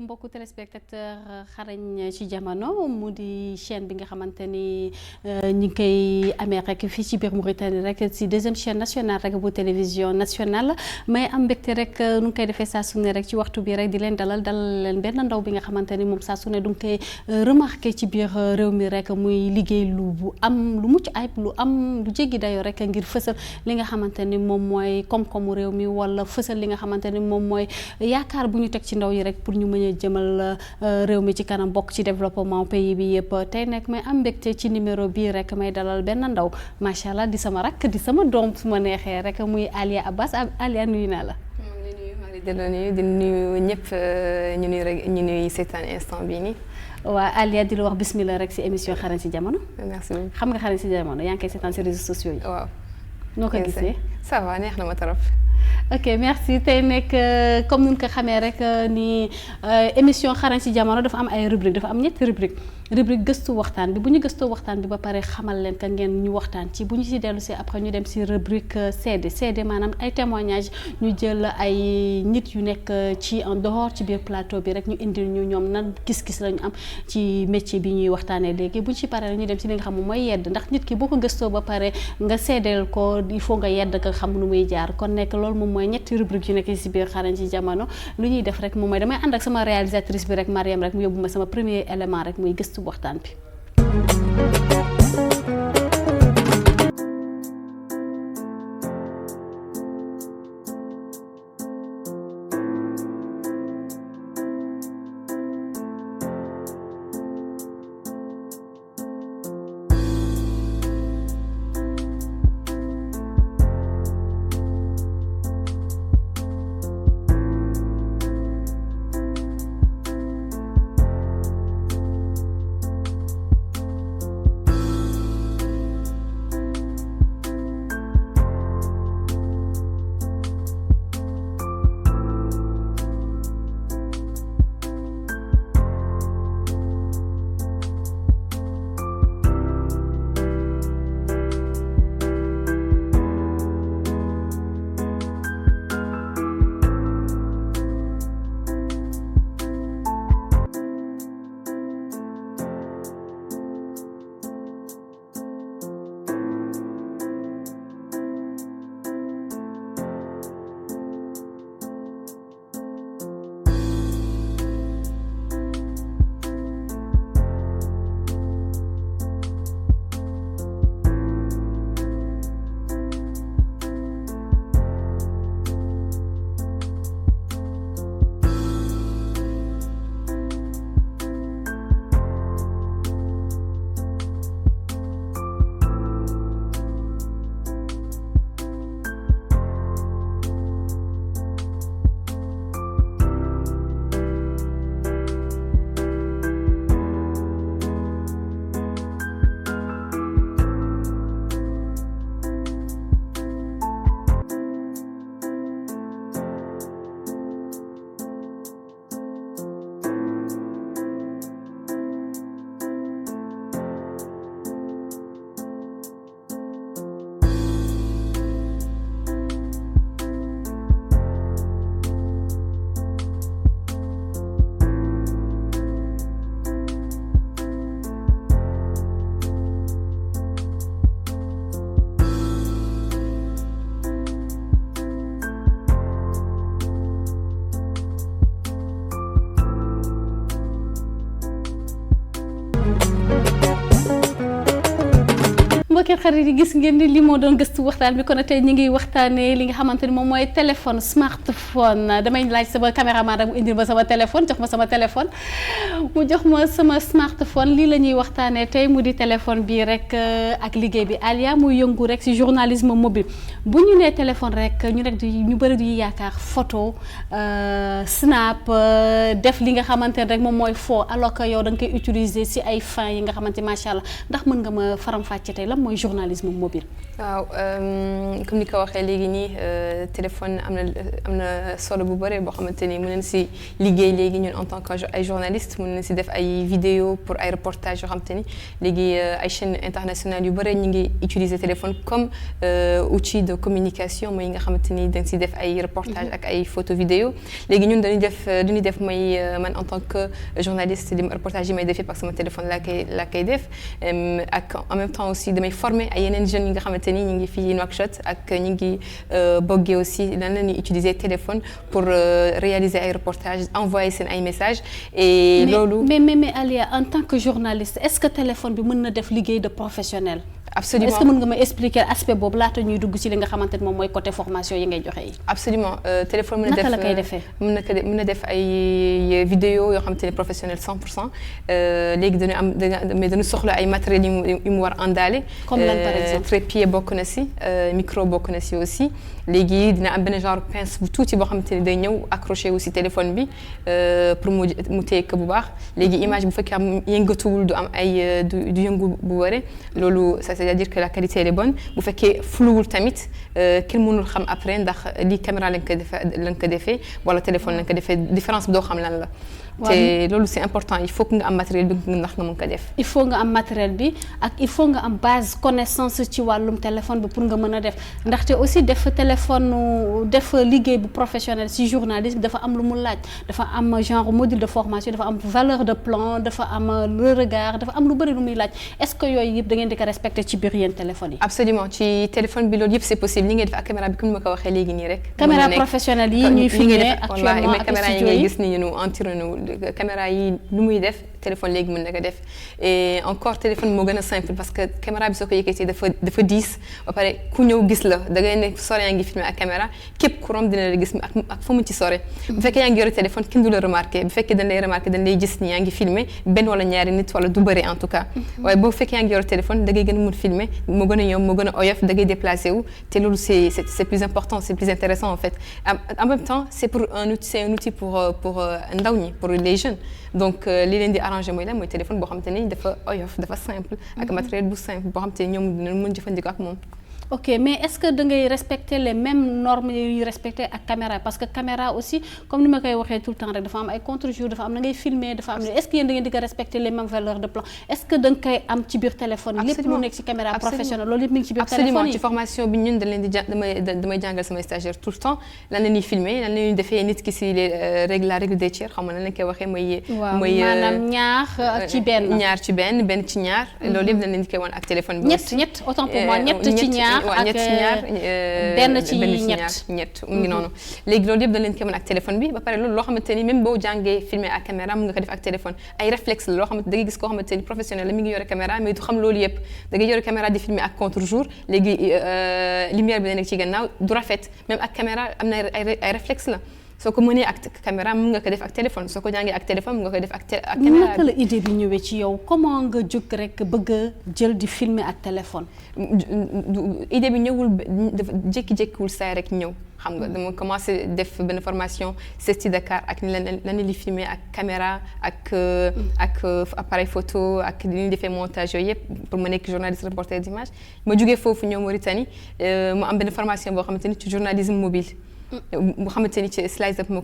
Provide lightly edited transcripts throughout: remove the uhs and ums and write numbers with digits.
mbokku téléspectateur xarañ ci jamono mu di chaîne bi nga xamante ni ñu ngi koy amee rek fii ci biir Mauritanie rek ci deuxième chaîne nationale rek bu télévision nationale may am mbégte rek nu ngi koy defee saa su ne rek ci waxtu bi rek di leen dalal leen benn ndaw bi nga xamante ni moom saa su ne du nga koy remarqué ci biir réew mi rek muy liggéey lu mucc ayib lu jéggi dayoo rek ngir fësal li nga xamante ni moom mooy koom-koomu réew mi wala fësal li nga xamante ni moom mooy yaakaar bu ñu teg ci ndaw yi rek pour ñu mën a jëmal réew mi ci kanam bokk ci développement pays bi yëpp tey nag may am mbégte ci numéro bii rek may dalal benn ndaw macha allah di sama rakk di sama doom su ma neexee rek muy Alia Abbas. Alia nuyu naa la. di nuyu ñëpp ñu nuy seetaan instant bii nii. waa Alia di la wax bismillah rek ci émission xarañ ci jamono. merci beaucoup xam nga xarañ ci jamono yaa ngi koy seetaan ci réseaux sociaux yi. waaw noo ko gisee. ça va neex na ma trop. ok merci tey nekk comme nun ko xamee rek ni émission xarañ ci jamono dafa am ay rubrique dafa am ñetti rubrique gëstu waxtaan bi bu ñu gëstoo waxtaan bi ba pare xamal leen ka ngeen ñu waxtaan ci bu ñu ci dellu si après ñu dem ci rubrique CD maanaam ay témoignage ñu jël ay nit yu nekk ci en dehors ci biir plateau bi rek ñu indil ñu ñoom nan gis-gis la ñu am ci métier bi ñuy waxtaanee léegi bu ñu ci paree ñu dem ci li nga xam moom mooy yedd ndax nit ki boo ko gëstoo ba pare nga seedeel ko il faut nga yedd ko xam nu muy jaar kon nekk loolu moom mooy ñetti rubrique yu nekk ci biir xarañ ci jamono lu ñuy def rek moom mooy damay ànd ak sama réalisatrice bi rek Mariam rek mu yóbbu ma sama premier élément rek muy gëstu waxtaan bi. mbokki xarit yi gis ngeen ni li moo doon gëstu waxtaan bi kon tey ñu ngi waxtaanee li nga xamante ni moom mooy téléphone smartphone damay laaj sama caméraman rek mu indil ma sama téléphone jox ma sama téléphone mu jox ma sama smartphone lii la ñuy waxtaanee tey mu di téléphone bi rek ak liggéey bi Alia muy yëngu rek ci journalisme mobile bu ñu nee téléphone rek ñu bëri di yaakaar photo snap def li nga xamante ne rek moom mooy faux alors que yow da nga koy utiliser ci ay fins yi nga xamante macha allah ndax mën nga ma faram-fàcce tey lan mooy mooy journalisme mobile. waaw comme ni ko waxee léegi nii téléphone am na solo bu bëri boo xamante ni mën nañ si liggéey léegi ñun en tant que ay journaliste mën nañ si def ay vidéo pour ay reportages yoo xamante ni léegi ay chaînes internationales yu bëri ñu ngi utiliser téléphone comme outil de communication mooy nga xamante ni dañ si def ay reportages ak ay photo vidéo léegi ñun dañuy def mooy man en tant que journaliste di reportage yi may defee parce que sama téléphone laa koy def ak en même temps aussi damay former ay yeneen jeunes yi nga xamante ni ñu ngi fii Nouakchott ak ñu ngi boggee aussi lan la ñuy utiliser téléphone pour réaliser ay reportages envoyer seen ay messages et loolu mais Alia en tant que journaliste est-ce que téléphone bi mën na def liggéey de professionnel. Absolument est-ce que mën nga ma expliquer aspect boobu laata ñuy dugg ci li nga xamante ne moom mooy côté formation yi ngay joxe yi. absolument téléphone mën na def naka la koy defee. mën na def ay vidéo yoo xamante ne professionnel 100% léegi dañu soxla ay matériels yu mu war àndaale. comme lan par exemple trépied bokk na si micro bokk na si aussi léegi dina am benn genre pince bu tuuti boo xamante ne day ñëw accroché aussi téléphone bi pour mu téye ko bu baax léegi image bu fekkee am yëngatuwul du am ay du yëngu bu bëre loolu c'est-à-dire que la qualité elle est bonne bu fekkee flouwul tamit kenn mënul xam après ndax lii caméra lañ ko defee wala téléphone lañ ko defee différence bi doo xam lan la. te loolu c'est important il faut que nga am matériel bi ndax nga mën ko def. il faut nga am matériel bi ak il faut nga am base connaissance ci wàllum téléphone bi pour nga mën a def ndaxte aussi def liggéey bu professionnel ci journalisme dafa am lu mu laaj dafa am genre module de formation dafa am valeur de plan dafa am le regard dafa am lu bëri lu muy laaj est-ce que yooyu yëpp da ngeen di ko respecter ci biir yéen téléphone yi. absolument ci téléphone bi loolu yëpp c'est possible li ngay def ak caméra bi comme ni ma ko waxee léegi nii rek. caméra professionnelle yi ñuy filmer actuellement ak caméra yi ngay gis ni ñu entouré caméra yi lu muy def téléphone léegi mën na ko def et encore téléphone moo gën a simple parce que caméra bi soo ko yëkkatee dafa diis ba pare ku ñëw gis la da ngay ne sore yaa ngi filmer ak caméra képp ku romb dina la gis ak fa mu ci sore bu fekkee yaa ngi yore téléphone kenn du la remarqué bu fekkee dañ lay remarqué dañ lay gis ni yaa ngi filmer benn wala ñaari nit wala du bëri en tout cas waaye boo fekkee yaa ngi yore téléphone da ngay gën a mun filmer moo gën a ñoom moo gën a oyof da ngay déplacé wu te loolu c'est plus important c'est plus intéressant en fait en même temps c'est un outil pour ndaw ñi pour les jeunes donc li leen di arrangé mooy lan mooy téléphone boo xamante ni dafa oyof dafa simple ak matériel bu simple boo xamante ni ñoom dinañ mën jëfandikoo ak moom. ok mais est-ce que da ngay respecter les mêmes normes yu respecter ak caméra parce que caméra aussi comme ni ma koy waxee tout le temps rek dafa am ay contre-jour dafa am na ngay filmer dafa am est-ce que yéen da ngeen di ko respecter les mêmes valeurs de plan est-ce que da nga koy am ci biir téléphone lépp lu nekk ci caméra professionnelle loolu lépp mi ngi ci biir téléphone yi absolument ci formation bi ñun dañ leen di damay jàngal samay stagiaires tout le temps lan la ñuy filmer lan la ñuy defee nit ki si la règle des tiers xam nga lan lañ koy waxee mooy maanaam ñaar ci benn ci ñaar loolu yëpp dañ leen di koy wan ak téléphone bi ñett autant pour moi ñett ci ñaar benn ci ñett mu ngi noonu léegi loolu yëpp dañ leen ko mën ak téléphone bi ba pare loolu loo xamante ni même boo jàngee filmer ak caméra mën nga ko def ak téléphone ay réflexe la loo xamante da ngay gis koo xamante ni professionnel la mi ngi yore caméra mais du xam loolu yëpp da ngay yore caméra di filmer ak contre-jour léegi lumière bi da nekk ci gannaaw du rafet même ak caméra am na ay réflexe la soo ko mënee ak caméra mën nga ko def ak téléphone soo ko jàngee ak téléphone mën nga ko def ak caméra. naka la idée bi ñëwee ci yow comment nga jóg rek bëgg a jël di filmer ak téléphone. idée bi ñëwul dafa jékki-jékkiwul saa rek ñëw xam nga dama commencé def benn formation CESTI Dakar ak lan li filmer ak caméra ak appareil photo ak li ñuy defee montage yooyu yëpp pour ma nekk journaliste reporter d'image ma jógee foofu ñëw Mauritanie mu am benn formation boo xamante ni ci journalisme mobile. bu xamante ni ci Slice Up ñoo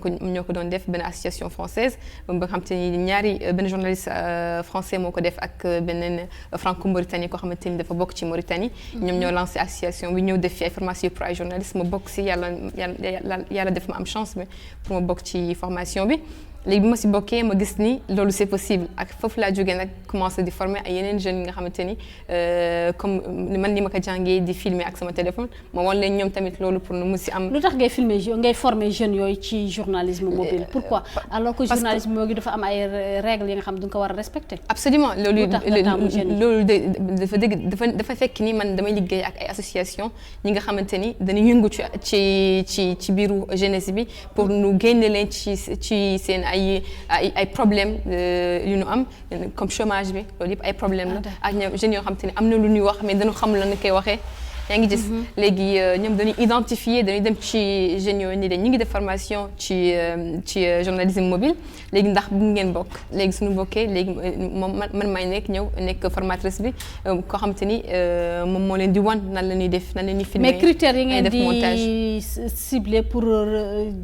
ko doon def benn association française ba xamante ni benn journaliste français moo ko def ak beneen franco-mauritanien koo xamante ni dafa bokk ci Mauritanie. ñoom ñoo lancé association bi ñëw def fi ay formation pour ay journalistes ma bokk si yàlla def ma am chance bi pour ma bokk ci formation bi. léegi bi ma si bokkee ma gis ni loolu c'est possible ak foofu laa jógee nag commencé di former ay yeneen jeunes yi nga xamante ni comme man ni ma ko jàngee di filmer ak sama téléphone ma wan leen ñoom tamit loolu pour nu mu si am. lu tax ngay former jeunes yooyu ci journalisme mobile pourquoi alors que journalisme mobile dafa am ay règles yi nga xam du nga ko war a respecter. absolument loolu dafa fekk ni man damay liggéey ak ay association ñi nga xamante ni dañuy yëngu ci biiru jeunesse bi pour nu génne leen ci seen ay problème yu ñu am comme chômage bi loolu yëpp ay problème la ak ñoom jeunes yoo xam te ne am na lu ñuy wax mais dañu xam lan la koy waxee yaa ngi gis léegi ñoom dañuy identifier dañuy dem ci jeunes yooyu ni ñu ngi def formation ci journalisme mobile léegi ndax bu ngeen bokk léegi suñu bokkee léegi moom man may nekk formatrice bi koo xamante ni moom moo leen di wan nan la ñuy def nan la ñuy filmer mais critères yi ngeen di cibler pour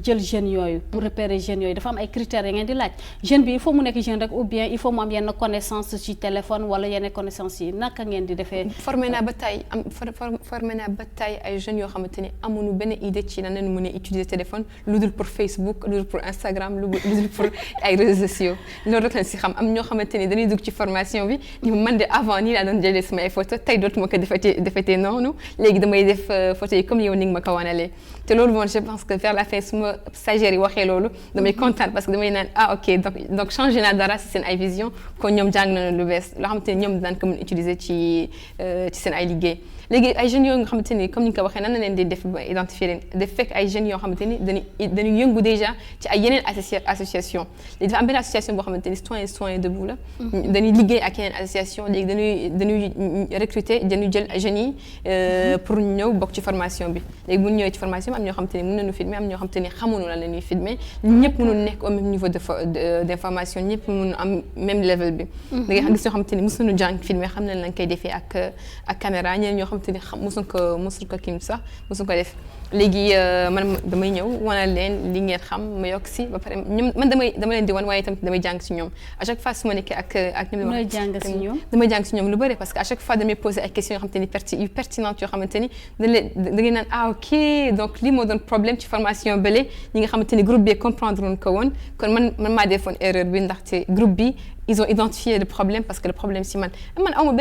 jël jeunes yooyu pour repérer jeunes yooyu dafa am ay critères yi ngeen di laaj jeune bi il faut mu nekk jeune rek ou bien il faut mu am yenn connaissance ci téléphone wala yenn connaissance yi naka ngeen di defee. formé naa ba tey ay jeunes yoo xamante ni amuñu benn idée ci nan lañu mën a utiliser téléphone lu dul pour Facebook lu dul pour Instagram lu dul pour ay réseaux sociaux loolu rek lañ si xam am ñoo xamante ni dañuy dugg ci formation bi ni man de avant nii laa doon jëlee sama ay photo tey dootuma ko defetee noonu léegi damay def photo yi comme yow ni nga ma ko wanalee te loolu moom je pense que vers la fin su ma stagiaire yi waxee loolu damay kontaan parce que damay naan ok donc changé naa dara si seen ay vision kon ñoom jàng nañu lu bees loo xamante ni ñoom daan ko mën utiliser ci seen ay liggéey léegi ay jeunes yoo nga xamante ni comme ni nga ko waxee nan la leen di def ba identifier leen def fekk ay jeunes yoo xamante ni dañuy yëngu déjà ci ay yeneen association léegi dafa am benn association boo xamante ni Citoyens Debout la dañuy liggéey ak yeneen association léegi dañuy recruter dañuy jël jeunes yi pour ñëw bokk ci formation bi léegi bu ñu ñëwee ci formation bi am ñoo xamante ni mën nañu filmer am ñoo xamante ni xamuñu lan la ñuy filmer ñëpp mënul nekk au même niveau d'information ñëpp mënu am même level bi da ngay gis ñoo xamante ni mos nañu jàng filmer xam nañ lañ koy defee ak caméra ñeneen ñoo xamante ni mosuñ ko kim sax mosuñ ko def léegi man damay ñëw wanal leen li ngeen xam ma yokk si ba pare ñoom man dama leen di wan waaye tamit damay jàng si ñoom à chaque fois su ma nekkee ak ñoom damay jàng si ñoom lu bëri parce que à chaque fois damay poser ay questions yoo xamante ni yu pertinentes yoo xamante ni da ngay naan ok donc lii moo doon problème ci formation bële ñi nga xamante ni groupe bi comprendre woon ko woon kon man maa defoon erreur bi ndaxte groupe bi ils ont identifié le problème parce que le problème si man awma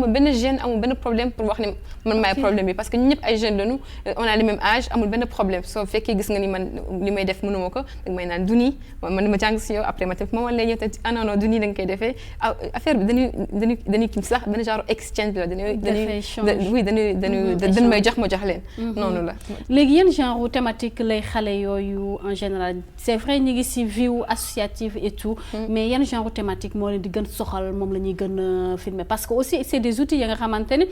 benn gêne awma benn problème pour wax ne man maay problème bi parce que ñun ñëpp ay jeunes lañu on a le même âge amul benn problème soo fekkee gis nga ni man li may def mënuma ko danga may naan du nii man ma jàng si yow après ma tamit ma wan leen ñëw ah non du nii da nga koy defee affaire bi dañuy kii sax benn genre exchange la dañu may jox ma jox leen noonu la léegi yan genre thématique lay xale yooyu en général c'est vrai ñu ngi si vie associative et tout mais yan genre thématique moo leen di gën soxal moom la ñuy gën a filmer parce que aussi c'est des outils ya nga xamante ni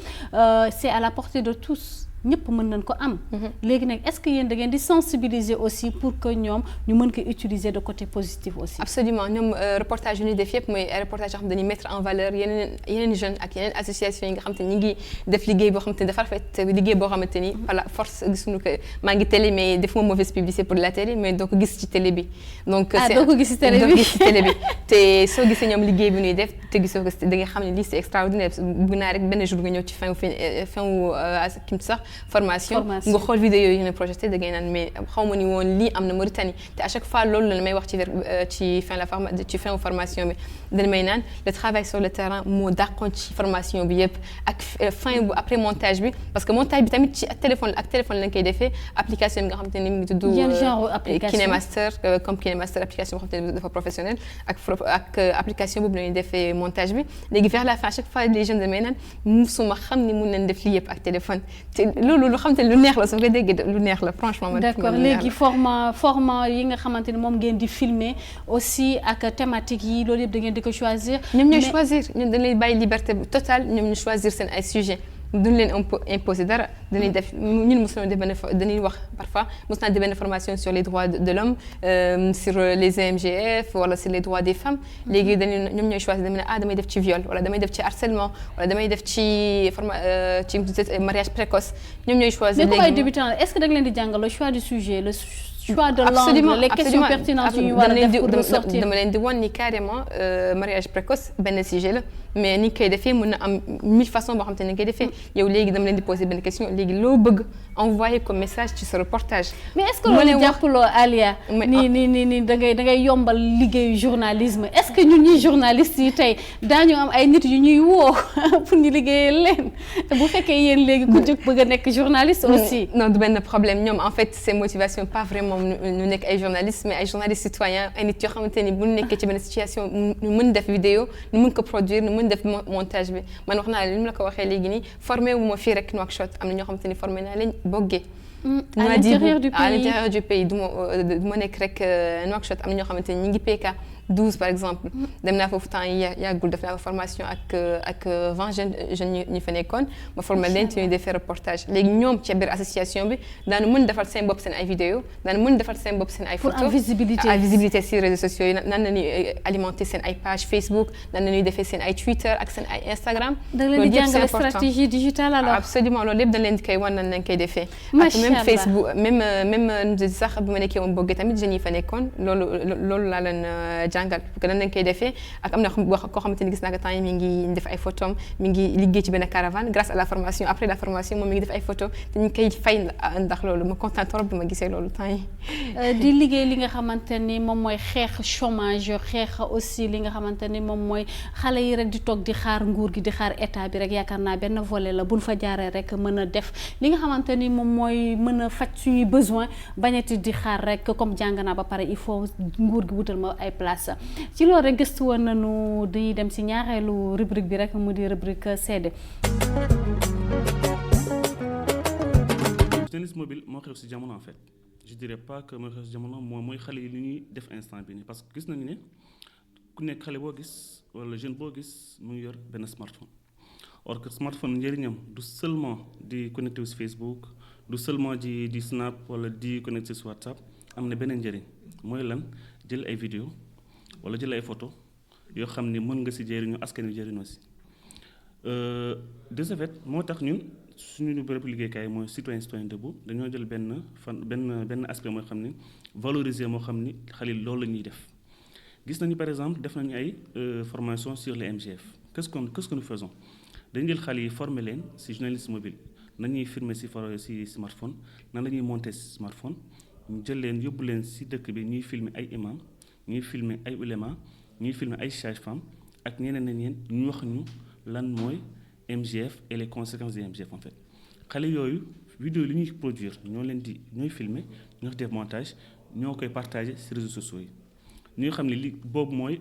c'est à la portée de tous ñëpp mën nañ ko am léegi nag est-ce que yéen da ngeen di sensibiliser aussi pour que ñoom ñu mën ko utiliser de côté positif aussi absolument ñoom reportage yu ñuy def yëpp mooy ay reportage yoo xam ne dañuy mettre en valeur yeneen jeunes ak yeneen association yi nga xamante ni ñu ngi def liggéey boo xamante ni dafa rafet liggéey boo xamante ni par la force gisuñu ko maa ngi télé mais defuma mauvaise publicité pour la télé mais doo ko gis ci télé bi donc doo ko gis ci télé bi te soo gisee ñoom liggéey bi ñuy def te gisoo ko da nga xam ne lii c'est extraordinaire bëgg naa rek benn jour nga ñëw ci fin kim sax formation nga xool vidéo yi ñu projeté da ngay naan mais xaw ma ni woon lii am na Mauritanie te à chaque fois loolu la may wax ci fin formation bi dañ may naan le travail sur le terrain moo dàqoon ci formation bi yëpp ak fin bu après montage bi parce que montage bi tamit ci téléphone lañ koy defee application bi nga xamante ni mu ngi tudd KineMaster comme KineMaster application boo xamante ni dafa professionnel ak application boobu la ñuy defee montage bi léegi vers la fin à chaque fois les jeunes damay naan musuma xam ni mun nañ def lii yëpp ak téléphone te loolu lu xamante ni lu neex la soo ko déggee lu neex la franchement. d'accord léegi format yi nga xamante ni moom ngeen di filmer aussi ak thématique yi loolu yëpp da ngeen di ko choisir. ñoom ñooy choisir ñun dañ lay bàyyi liberté totale ñoom ñu choisir seen ay sujets. duñ leen imposer dara dañuy def ñun mos nañu def dañuy wax parfois mos naa def benn formation sur les droits de l'homme sur les EMGF wala sur les droits des femmes léegi ñoom ñooy choisir damay def ci viol wala damay def ci harcèlement wala damay def ci mariage précoce ñoom ñooy choisir. mais comme ay débutants est-ce que da nga leen di jàngal le choix du sujet choix de l'angle, les questions pertinentes yu ñu war a def pour ressortir. dama leen di wan ni carrément mariage précoce benn sujet la mais ni koy defee mën na am 1000 façons boo xam te ne koy defee yow léegi dama leen di poser benn question léegi loo bëgg envoyer comme message ci sa reportage. mais est-ce que loolu jàppaloo Alia ni da ngay yombal liggéeyu journalisme est-ce que ñun ñuy journalistes yi tey daañu am ay nit yu ñuy woo pour ñu liggéeyal leen bu fekkee yéen léegi ku jóg bëgg a nekk journaliste aussi. non du benn problème ñoom en fait c'est motivation pas vraiment ñu nekk ay journalistes mais ay journalistes citoyens ay nit yoo xamante ni bu ñu nekkee ci benn situation ñu mën def vidéo ñu mën ko produire ñu mën def montage bi man wax naa li mu la ko waxee léegi nii formé wu ma fii rek Nouakchott am na ñoo xamante ni formé naa leen Bogué. à l'intérieur du pays du ma nekk rek Nouakchott am na ñoo xamante ni ñu ngi PK 12 par exemple dem naa foofu temps yi yàggul def naa formation ak 20 jeunes ñu fa nekkoon ma formé leen ci ñuy defee reportage léegi ñoom ci biir association bi daanu mën defal seen bopp seen ay vidéo daanu mën defal seen bopp seen ay photo pour visibilité ci réseaux sociaux yi nan la ñuy alimenter seen ay page Facebook nan la ñuy defee seen ay Twitter ak seen ay Instagram. da leen di jàngale stratégie digitale alors. absolument loolu lépp dañ leen di koy wan nan lañ koy defee. macha même allah Facebook même sax bu ma nekkee woon bëgg tamit jeunes yi fa nekkoon loolu laa leen jàngal parce que nan lañ koy defee ak am na koo xamante ni gis naa ko temps yi mi ngi def ay photos mi ngi liggéey ci benn caravane grâce à la formation après la formation moom mi ngi def ay photos te ñu ngi koy fay ndax loolu ma kontaan trop bi ma gisee loolu temps yi. di liggéey li nga xamante ni moom mooy xeex chômage xeex aussi li nga xamante ni moom mooy xale yi rek di toog di xaar nguur gi di xaar état bi rek yaakaar naa benn volet la buñ fa jaaree rek mën a def li nga xamante ni moom mooy mën a faj suñuy besoin bañati di xaar rek comme jàng naa ba pare il faut nguur gi wutal ma ay place ci loolu rek gëstu woon nañu di dem ci ñaareelu rubrique bi rek mu di rubrique seede. Journalisme mobile moo xew ci jamono en fait je dirais pas que moo xew ci jamono mooy xale yi li ñuy def instant bi nii parce que gis nañu ne ku nekk xale boo gis wala jeune boo gis mu ngi yor benn smartphone or que smartphone njëriñam du seulement di connecté ci Facebook du seulement di snap wala di connecté ci WhatsApp am na beneen njëriñ mooy lan jël ay vidéo wala jël ay photo yoo xam ni mën nga ci jëriñu askan wi jëriñoo ci de ce fait moo tax ñun suñu bërëb liggéeykaay mooy citoyen debout dañoo jël benn aspect moo xam ni valoriser moo xam ni xale loolu la ñuy def gis nañu par exemple def nañu ay formation sur les MGF qu'est-ce que nous faisons dañu jël xale yi former leen ci journalisme mobile nañuy filmer ci smartphone nan la ñuy monter ci smartphone ñu jël leen yóbbu leen ci dëkk bi ñuy filmer ay imam ñuy filmer ay ulema ñuy filmer ay sage-femme ak ñeneen ñu wax ñu lan mooy MGF et les conséquences des MGF en fait xale yooyu vidéo li ñuy produire ñooy filmer ñoo def montage ñoo koy partager ci réseaux sociaux yi ñoo xam ne li boobu mooy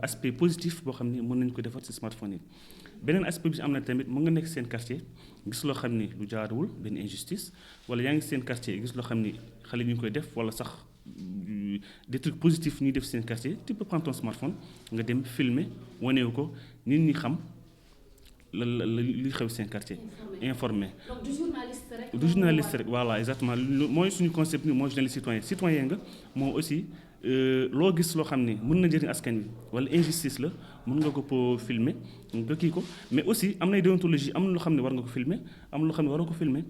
aspect positif boo xam ne mën nañu ko defar ci smartphone yi beneen aspect bi am na tamit mën nga nekk seen quartier gis loo xam ni lu jaaduwul benn injustice wala yaa ngi seen quartier gis loo xam ni xale ñu ngi koy def wala sax des trucs positifs ñuy def seen quartier tu peux prendre ton smartphone nga dem filmer waneewu ko nit ñi xam li xew seen quartier informé. donc du journaliste rek voilà exactement mooy suñu concept ni mooy journaliste citoyen nga moo aussi loo gis loo xam ne mën na jëriñ askan wi wala injustice la mën nga ko filmer nga kii ko mais aussi am na déontologie am na loo xam ne war nga ko filmer am na loo xam ne waroo ko filmer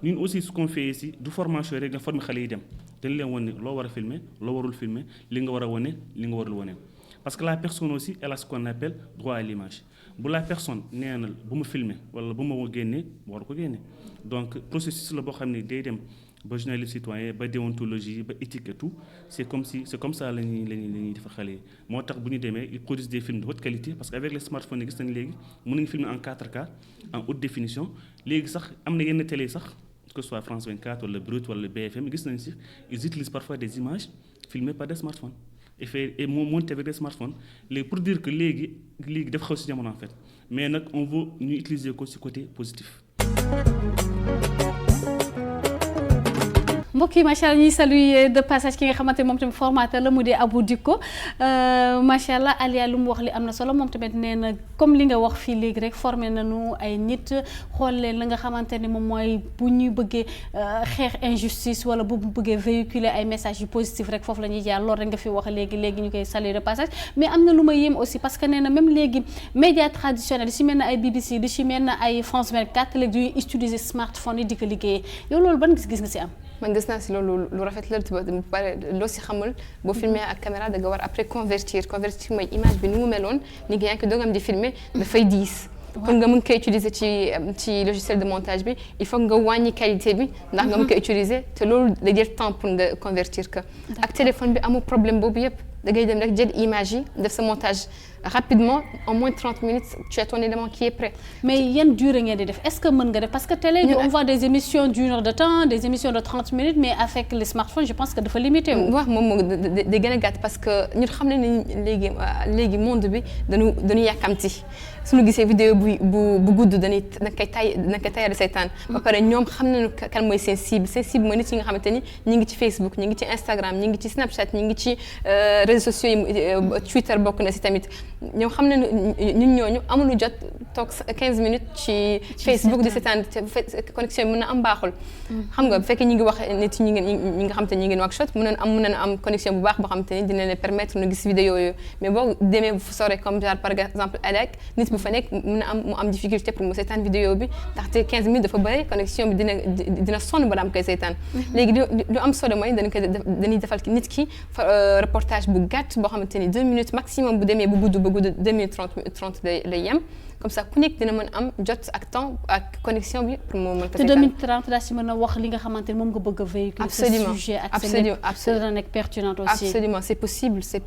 ñun aussi ce qu'on fait ici du formation rek nga former xale yi dem dañ leen wane loo war a filmer loo warul filmer li nga war a wane li nga warul wane parce que la personne aussi elle a ce qu'on appelle droit à l'image bu la personne nee na bu ma filmer wala bu ma génnee war ko génne donc processus la boo xam ne day dem ba journaliste citoyen ba déontologie ba éthique et tout c'est comme ça la ñuy defar xale yi moo tax bu ñu demee ils produisent des films de haute qualité parce que avec les smartphones gis nañu léegi mën nañu filmer en 4K en haute définition léegi sax am na yenn télé sax que ce soit France 24 wala Brut wala BFM gis nañu si ils utilisent parfois des images filmées par des smartphones et monté avec des smartphones léegi pour dire que léegi dafa xew si jamono en fait mais nag on veut ñu utiliser ko si côté positif. mbokk yi macha allah ñuy saluer de passage ki nga xamante moom tamit formateur la mu di Abou Dicko macha allah Alia lu mu wax li am na solo moom tamit nee na comme li nga wax fii léegi rek formé nañu ay nit xool leen la nga xamante ne moom mooy bu ñuy bëggee xeex injustice wala bu bëggee véhiculer ay messages yu positifs rek foofu la ñuy jaar loolu rek nga fi wax léegi ñu koy saluer de passage mais am na lu ma yéem aussi parce que nee na même léegi médias traditionnels di ci mel na ay BBC di ci mel na ay France 24 léegi duñuy utiliser smartphone yi di ko liggéeyee yow loolu ban gis-gis nga ci am. man gis naa si loolu lu rafet la bu pare loo si xamul boo filmer ak caméra da nga war après convertir mooy image bi ni mu meloon ni nga yaa ngi ko doogam di filmer dafay diis pour nga mën koy utiliser ci logiciel de montage bi il faut nga wàññi qualité bi ndax nga mën koy utiliser te loolu da jël temps pour nga convertir ko ak téléphone bi amul problème boobu yëpp da ngay dem rek jël image yi def sa montage rapidement en moins de 30 minutes tu as ton élément qui est prêt. mais yan durée ngeen di def est-ce que mën nga def parce que télé on voit des émissions d'une heure de temps des émissions de 30 minutes mais avec les smartphones je pense que dafa limité wu. waaw moom moo da gën a gàtt parce que ñun xam nañ ne léegi monde bi dañu yàkkamti suñu gisee vidéo bu gudd dañuy koy tayal saytaan ba pare ñoom xam nañu kan mooy seen cible mooy nit yi nga xamante ni ñi ngi ci Facebook ñi ngi ci Instagram ñi ngi ci Snapchat ñi ngi ci réseaux sociaux yi Twitter bokk na si tamit ñoom xam nañu ñun ñooñu amuñu jot toog 15 minutes ci Facebook di seetaan connexion bi mën na am baaxul. xam nga bu fekkee ñi ngi wax nit ñi nga xam te ñi ngi Nouakchott mën nañu am connexion bu baax boo xam te ni dina leen permettre ñu gis vidéo yooyu mais boo demee fu sore comme genre par exemple Alec nit bu fa nekk mën na mu am difficulté pour mu seetaan vidéo bi ndaxte 15 minutes dafa bëri connexion bi dina sonn balaa am koy seetaan. léegi lu am solo mooy dañuy defal nit ki reportage bu gàtt boo xamante ni 2 minutes maximum bu demee bu gudd 2 minutes 30 lay yem. comme ça ku nekk dina mën am jot ak temps ak connexion bi pour mu mën ko. te 2030 daa si mën a wax li nga xamante ni moom nga bëgg a véhiculer. absolument ce sujet ak seen dana nekk pertinent aussi. absolument c'est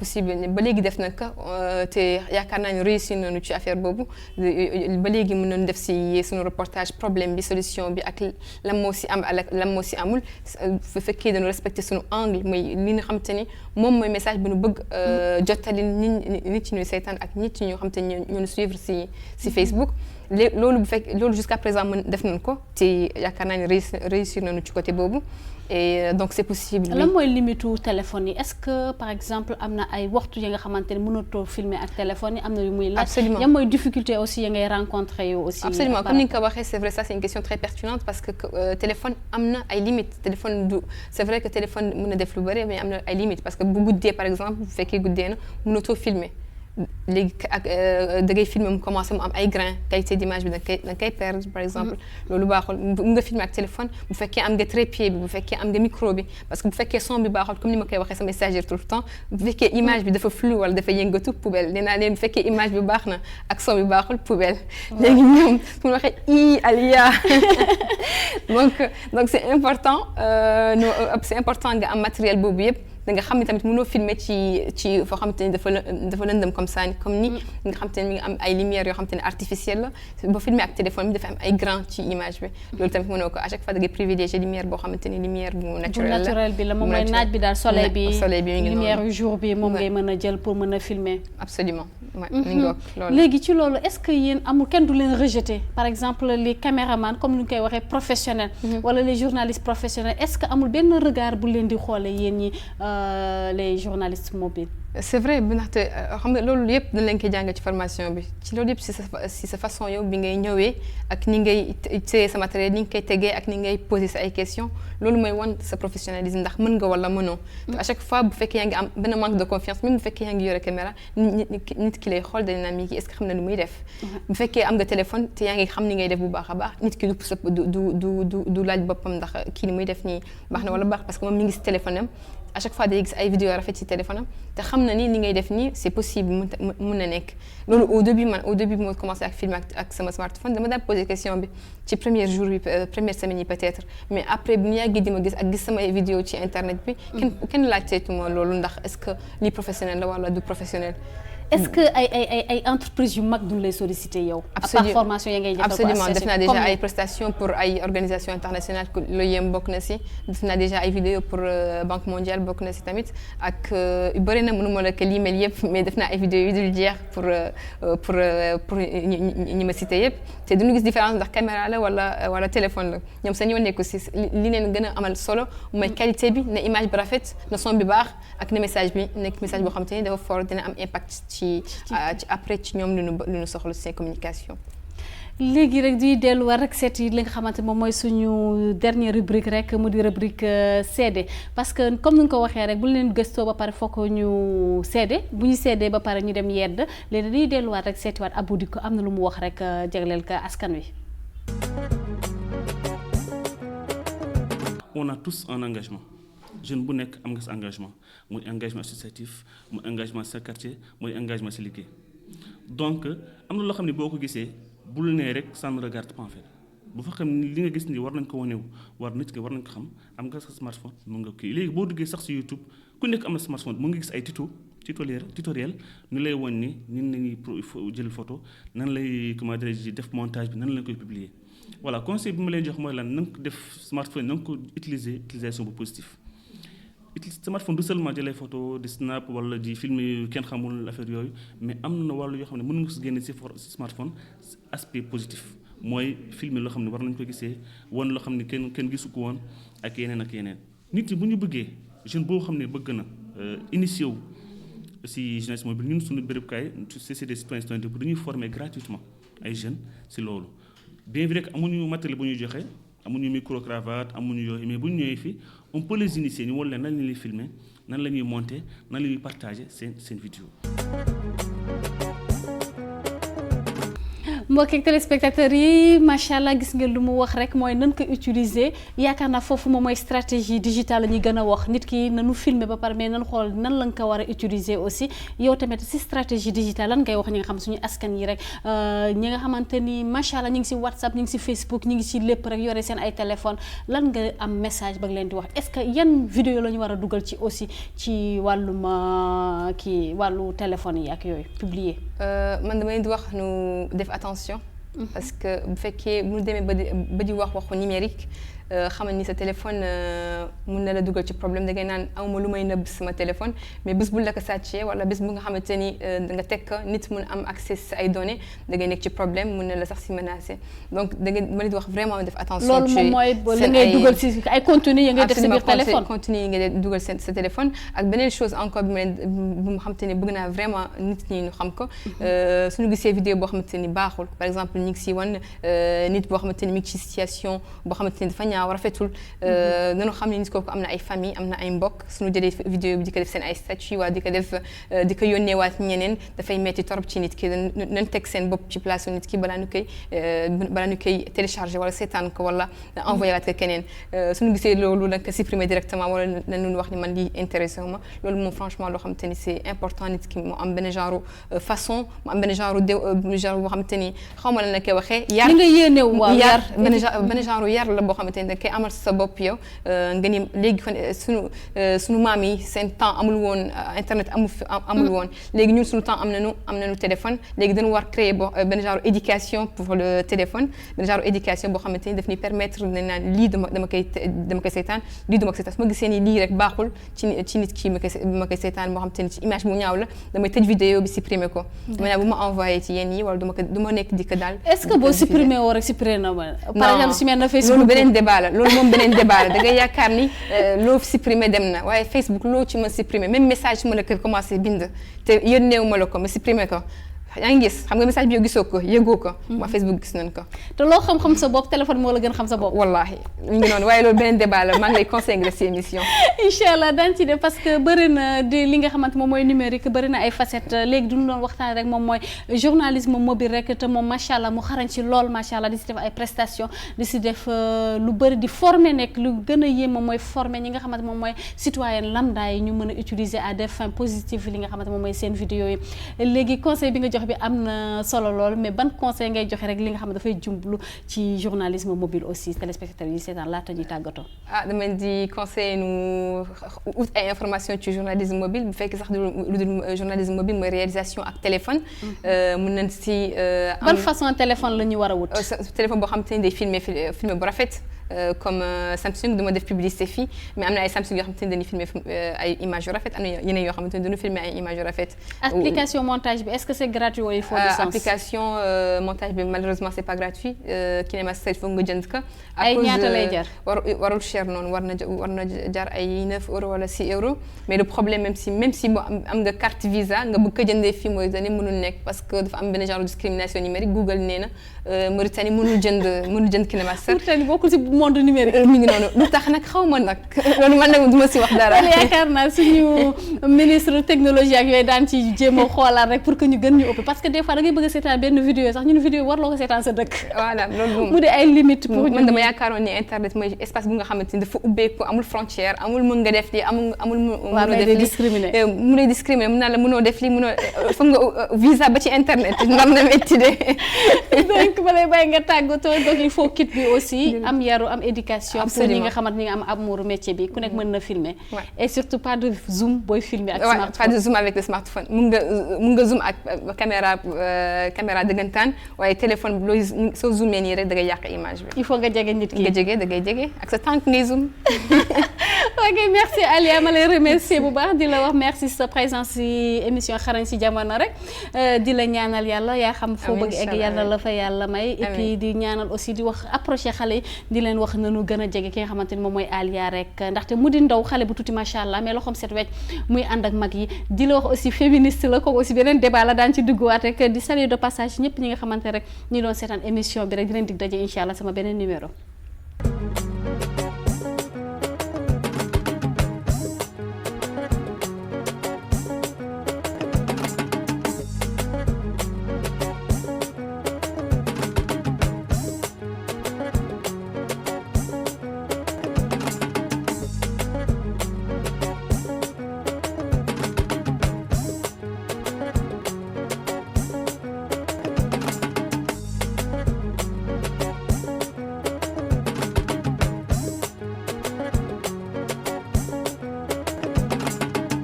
possible ba léegi def na ko te yaakaar naa ne réussir nañu ci affaire boobu ba léegi mën nañu def si suñu reportage problème bi solution bi ak lan moo si am ak lan moo si amul bu fekkee dañu respecter suñu angle mooy li nga xamante ni moom mooy message bi ñu bëgg jottali nit ñi ñuy seetaan ak nit ñi ñoo xamante ni ñu suivre si Facebook loolu jusqu'à présent mën def nañ ko te yaakaar naa ne réussir nañu ci côté boobu et donc c'est possible. lan mooy limitu téléphone yi est-ce que par exemple am na ay waxtu yi nga xamante ne mënatoo filmer ak téléphone yi am na yu muy laaj. absolument yan mooy difficulté aussi yi ngay rencontrer yow aussi. absolument comme ni nga ko waxee c'est vrai ça c'est une question très pertinente parce que téléphone am na ay limites téléphone du c'est vrai que téléphone mën na def lu bëri mais am na ay limites parce que bu guddee par exemple bu fekkee guddee na mënatoo filmer. léegi ak da ngay filmer mu commencé mu am ay grains qualité d'image bi da nga koy perdre par exemple. loolu baaxul mu nga filmer ak téléphone bu fekkee am nga trépied bi bu fekkee am nga micro bi parce que bu fekkee son bi baaxul comme ni ma koy waxee sama stagiaire tout le temps bu fekkee image bi dafa flou wala dafa yëngatu poubelle nee naa leen bu fekkee image bi baax na ak son bi baaxul poubelle. léegi ñoom su ma waxee Aliya donc c'est important nga am matériel boobu yëpp. da nga xam ne tamit mënoo filmer ci foo xamante ni dafa lëndëm comme ça comme ni nga xamante ne mi ngi am ay lumières yoo xamante ne artificielle la boo filmer ak téléphone bi dafa am ay grains ci image bi loolu tamit mënoo ko à chaque fois da ngay privilégier lumière boo xamante ni lumière bu naturel bi la moom mooy naaj bi daal soleil bi mi ngi lumière yu jour bi moom ngay mën a jël pour mën a filmer. absolument mi ngi loolu. léegi ci loolu est-ce que yéen amul kenn du leen rejeter par exemple les caméramans comme ni ñu koy waxee professionnels. wala les journalistes professionnels est-ce que amul benn regard bu leen di xoolee yéen ñi. les journalistes mobiles. c'est vrai bi ndaxte xam nga loolu yëpp dañ leen koy jàngal ci formation bi ci loolu yëpp si sa façon yow bi ngay ñëwee ak ni ngay téye sa matériel ni nga koy tegee ak ni ngay poser sa ay questions loolu mooy wan sa professionnalisme ndax mën nga wala mënoo. te à chaque fois bu fekkee yaa ngi am benn manque de confiance même bu fekkee yaa ngi yore caméra nit ki lay xool dañ naan est-ce que xam na lu muy def. bu fekkee am nga téléphone te yaa ngi xam ni ngay def bu baax a baax nit ki du laaj boppam ndax kii ni muy def nii baax na wala baax parce que moom mi ngi si téléphone am. à chaque fois day gis ay vidéo rafet ci téléphone am te xam na ni li ngay def nii c'est possible mun na nekk loolu au début bi ma commencé ak film ak sama smartphone dama daan poser question bi ci premier jour bi première semaine yi peut-être mais après bu ñu yàggee di ma gis ak gis samay vidéo ci internet bi kenn laajteetuma loolu ndax est-ce que lii professionnel la wala du professionnel. est-ce que ay entreprises yu mag duñ lay solliciter yow. absolument à part formation ya ngay defal ko absolument def naa déjà ay prestations pour ay organisations internationales que l'OIM bokk na si def naa déjà ay vidéos pour Banque mondiale bokk na si tamit ak bëri na mënuma la ko limal yëpp mais def naa ay vidéos yu dul jeex pour ñi ma cité yëpp te duñu gis différence ndax caméra la wala téléphone la ñoom seen yoon nekku si li leen gën a amal solo mooy qualité bi na image bi rafet na son bi baax ak na message bi nekk message boo xam te ni dafa fort dina am impact ci après ci ñoom lu ñu soxla seen communication. léegi rek di delluwaat rek seeti li nga xamante moom mooy suñu dernière rubrique rek mu di rubrique seede parce que comme ni nga ko waxee rek bu leen gëstoo ba pare foog ñu seede bu ñu seedee ba pare ñu dem yedd léegi di delluwaat rek seetiwaat Abou Dicko am na lu mu wax rek jagleel ko askan wi. On a tous un engagement. jeune bu nekk am nga sa engagement muy engagement associatif muy engagement sa quartier muy engagement sa liggéey donc am na loo xam ne boo ko gisee bul nee rek ça ne regarde pas en fait bu fa xam ni li nga gis ni war nañ ko wanewu nit ki war nañ ko xam am nga sa smartphone mun nga kii léegi boo duggee sax si YouTube ku nekk am na smartphone mu nga gis ay tutoriel ñu lay won ni ñun nañuy jël photo nan lay comment dirais-je def montage bi nan lañ koy publier voilà conseil bi ma lay jox mooy lan na nga ko def smartphone na nga ko utilisation bu positif. smartphone du seulement jëlee photo di snap wala di filmer kenn xamul affaire yooyu mais am na wàllu yoo xam ne mën nga ko génne si smartphone aspect positif mooy filmer loo xam ne war nañ ko gisee woon loo xam ne kenn gisu ko woon ak yeneen nit yi bu ñu bëggee jeune boo xam ne bëgg na initié wu si jeunesse mobile ñun suñu bérébukaay c'est des citoyens bu dañuy former gratuitement ay jeunes si loolu bien vrai que amuñu matériel bu ñuy joxe amuñu micro cravate amuñu yooyu mais bu ñu ñëwee fii on peut les initier ñu wol leen nan la ñuy filmer nan la ñuy monter nan la ñuy partager seen vidéo. mbokki téléspectateurs yi macha allah gis ngeen lu mu wax rek mooy nan ko utiliser yaakaar naa foofu moom mooy stratégie digitale la ñuy gën a wax nit ki nanu filmer ba pare mais nan xool nan la nga ko war a utiliser aussi yow tamit si stratégie digitale lan ngay wax ñi nga xam suñu askan yi rek ñi nga xamante ni macha allah ñu ngi si WhatsApp ñu ngi si Facebook ñu ngi si lépp rek yore seen ay téléphone lan nga am message ba leen di wax est-ce que yan vidéo la ñu war a dugal ci aussi ci wàllum wàllu téléphone yi ak yooyu publier. man damay di wax nu def attention parce que bu fekkee bu ñu demee ba di wax waxu numérique xamal ni sa téléphone mun na la dugal ci problème da ngay naan awma lu may nëbb sama téléphone mais bés bu la ko sàccee wala bés bu nga xamante ni da nga teg nit mun am accès sa ay données da ngay nekk ci problème mun na la sax si menacer donc da ngay ma di wax vraiment def attention. loolu moom mooy li ngay dugal si ay contenu yi ngay def si biir téléphone contenu yi ngay dugal sa téléphone ak beneen chose encore bu mu xamante ni bëgg naa vraiment nit ñi ñu xam ko suñu gisee vidéo boo xamante ni baaxul par exemple ñu ngi si wan nit boo xamante ni mi ngi ci situation boo xamante ni dafa ñaaw rafetul nañu xam ne nit kooku am na ay famille am na ay mbokk suñu jëlee vidéo bi di ko def seen ay statut waa di ko def di ko yónnee waat ñeneen dafay metti torop ci nit ki nañ teg seen bopp ci place nit ki balaa ñu koy télécharger wala seetaan ko wala envoyé waat ko keneen suñu gisee loolu nag supprimer directement wala nañu wax ni man lii intéressé wu ma loolu moom franchement loo xamante ni c'est important nit ki mu am benn genre façon mu am benn genre genre boo xamante ni xaw ma la na koy waxee yar li nga yéenew waaw yar benn genre yar la boo xamante ni da koy amal sa bopp yow nga ni léegi kon sunu maam yi seen temps amul woon internet amul woon léegi ñun suñu temps am nañu téléphone léegi dañu war créer benn genre éducation pour le téléphone benn genre éducation boo xamante ni daf ñuy permettre ne naan lii dama koy seetaan lii dama ko seetaan su ma gisee ni lii rek baaxul ci nit ki ma koy seetaan boo xamante ni ci image bu ñaaw la damay tëj vidéo bi supprimer ko maintenant bu ma envoyé ci yéen yi wala du ma nekk di ko daal est-ce que boo supprimer woo rek supprimer na par exemple su mel na Facebook loolu beneen débat la loolu moom beneen débat la da ngay yaakaar ni loo supprimer dem na waaye Facebook loo ci ma supprimer même message ma la ko commencé bind te yónneewu ma la ko ma supprimer ko yaa ngi gis xam nga message bi yow gisoo ko yëgoo ko waa Facebook gis nañ ko te loo xam-xam sa bopp téléphone moo la gën xam sa bopp wallaahi ñu ngi noonu waaye loolu beneen débat la maa ngi lay conseillé nga def si émission incha allah daan ci def parce que bëri na di li nga xamante moom mooy numérique bëri na ay facettes léegi duñu doon waxtaan rek moom mooy journalisme mobile rek te moom macha allah mu xarañ ci lool macha allah di si def ay prestations di si def lu bëri di former nekk lu gën a yéem moom mooy former ñi nga xamante moom mooy citoyen lambda yi ñu mën a utiliser à des fins positives li nga xamante moom mooy seen vidéo yi léegi conseil bi nga jox bi am na solo lool mais ban conseil ngay joxe rek li nga xam ne dafay jumblu ci journalisme mobile aussi téléspectateurs yi seetaan laata ñuy tàggatoo. dama di conseil nu ut ay information ci journalisme mobile bu fekkee sax lu dul journalisme mobile mooy réalisation ak téléphone. mun nañ si. ban façon téléphone la ñu war a wut. téléphone boo xam te ne day filmer bu rafet. Comme Samsung duma def publicité fii mais am na ay Samsung yoo xamante ne dañuy filmer ay images yu rafet am na yeneen yoo xamante ne dañu filmer ay images yu rafet. application montage bi est-ce que c'est gratuit wala il faut licence. application montage bi malheureusement c'est pas gratuit KineMaster foog nga jënd ko. ay ñaata lay jar warul cher noonu war na jar ay 9 euros wala 6 euros mais le problème même si boo am nga carte visa nga bëgg ko jëndee fii Mauritanie mënul nekk parce que dafa am benn genre discrimination numérique Google nee na Mauritanie mënul jënd KineMaster. Mauritanie bokkul ci monde numérique. mi ngi noonu lu tax nag xaw ma nag loolu man nag du ma si wax dara. yaakaar naa suñu ministre technologie ak yooyu daan ci jéem a xoolaat rek pour que ñu gën ñu ëpp parce que des fois da ngay bëgg a seetaan benn vidéo sax ñun vidéo warloo ko seetaan sa dëkk. voilà loolu moom mu di ay limites pour man dama yaakaaroon ni internet mooy espace bu nga xamante ni dafa ubbeeku amul frontière amul mën nga def lii amul mënoo def lii discriminer mu lay discriminer mun naa la mënoo def lii mënoo foog nga visa ba ci internet ndam na métti de. donc ba lay bàyyi nga tàggatoo donc il faut kit bi aussi am yaru am éducation. pour ñi nga xamante ni nga am amour métier bi ku nekk mën na filmer. et surtout pas de zoom booy filmer ak smartphone. pas de zoom avec le smartphone mun nga zoom ak caméra dëggantaan waaye téléphone bi looy soo zoomee nii rek da ngay yàq image bi. il faut nga jege nit ki nga jege da ngay jege ak sa tànk ngay zoom. ok merci Alia ma lay remercier bu baax di la wax merci sa présence ci émission xarañ ci jamono rek di la ñaanal yàlla yaa xam foo bëgg egg yàlla la fa yàlla may. et puis di ñaanal aussi di wax approcher xale yi di leen leen wax nañu gën a jege ki nga xamante ni moom mooy Alia rek ndaxte mu di ndaw xale bu tuuti macha allah mais loxoom set wecc muy ànd ak mag yi di la wax aussi féministe la kooku aussi beneen débat la daan ci dugguwaat rek di saluer de passage ñëpp ñi nga xamante rek ñi doon seetaan émission bi rek di leen dig daje incha allah sama beneen numéro